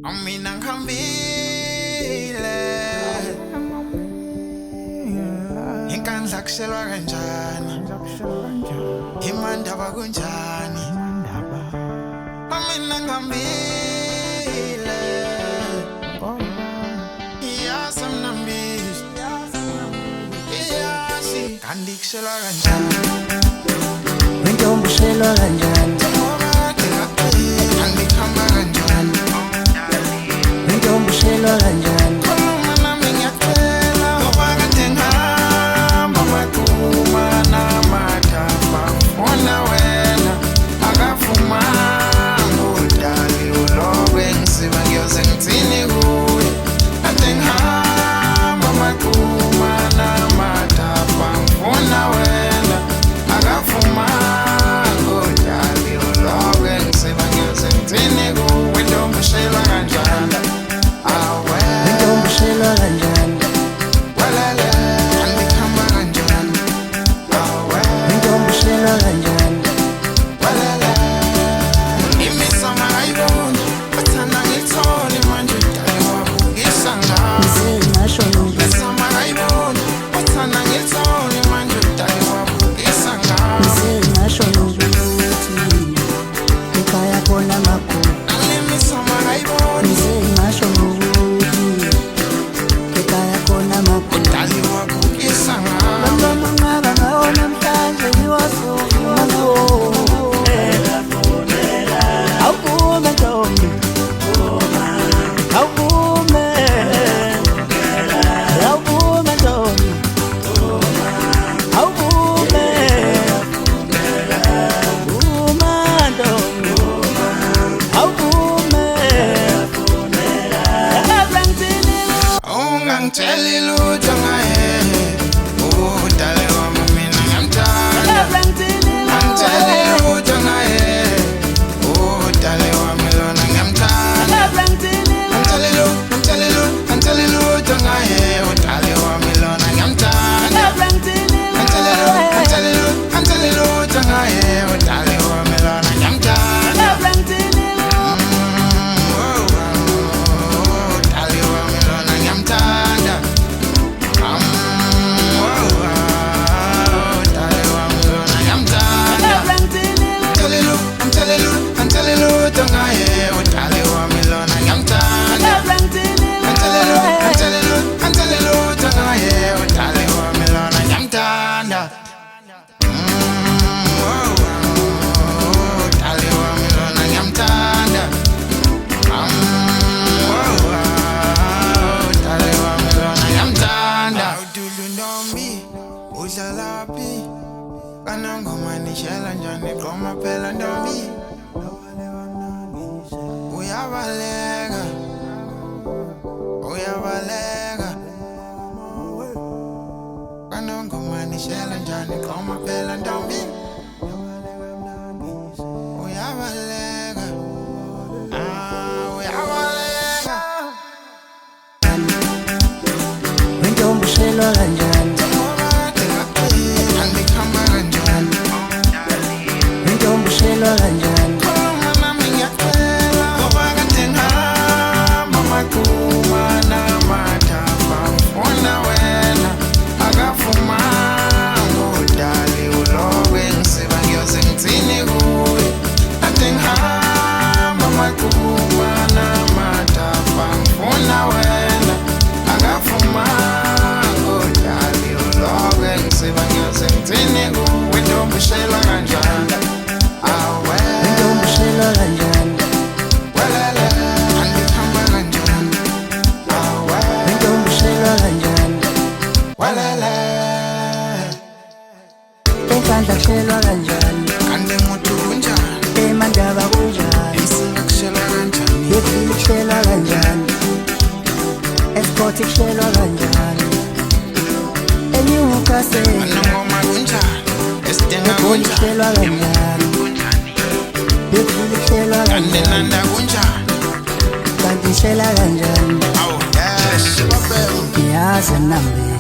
Mina ngihambile inkandla kushelwa kanjani imandaba kunjani mina ngihambile yasemnambisi yazi kanti kushelwa kanjani intombi ushelwa kanjani kanti kuhamba kanjani intombi ushelwa kanjani khuluma nami ngiyacela ngoba kade ngihamba amathuma namathambo wona wena akavumanga udali ulokwe ngisiba ngiyoze ngithini kuye kade ngihamba amathuma namathambo wona wena akavumanga udali ulokwe ngisiba ngiyoze ngithini kuye intombi ushelwa kanjani intombi ushelwa kanjani intombi ushelwa kanjani ngisho ngisho nokuthi ekhaya khona makhulu ngisho nokuthi ekhaya khona makhulu noma ngaba ngawo namhlanje ngiwasuku awuvume ntombi awuvume awuvume ntombi awuvume uma ntombi awuvume ungangitsheli lutho ngaye udale wami mina ngiyamthanda angitsheli lutho ngaye udale wami lona ngiyamthanda angitsheli lutho ngaye udale wami lona ngiyamthanda angitsheli lutho ngaye udale wami lona ngiyamthanda udale wami lona ngiyamthanda udale wami lona ngiyamthanda angitsheli lutho ngaye udale wami lona ngiyamthanda angitsheli lutho ngaye udale wami lona ngiyamthanda udale wami lona ngiyamthanda udale wami lona ngiyamthanda awudulu ntombi udlalaphi kanangoma nishela njani gqoma phela ntombi uyabaleka kanangoma nishela njani gqoma phela ntombi uyabaleka uyabaleka intombi ushelwa kanjani andikuhamba kanjani intombi ushelwa kanjani khuluma nami ngiyacela ngoba kade ngihamba amathuma namathambo wona wena akavumanga udali ulokwe ngisiba ngiyoze ngithini kuye kade ngihamba amathuma namathambo wona wena akavumanga udali ulokwe ngisiba ngiyoze ngithini kuye intombi ushelwa kanjani intombi ushelwa kanjani andikuhamba kanjani intombi ushelwa kanjani enkandla kushelwa kanjani kanti nguthi kunjani emandaba kunjani isinga kushelwa kanjani yefili kushelwa kanjani esikhothi kushelwa kanjani enyukase anongoma kunjani esidinga egoli kushelwa kunjani kanjani yefili kushelwa kanti kanjani nanda kunjani kanti ishela kanjani awu yes babel yaze nambi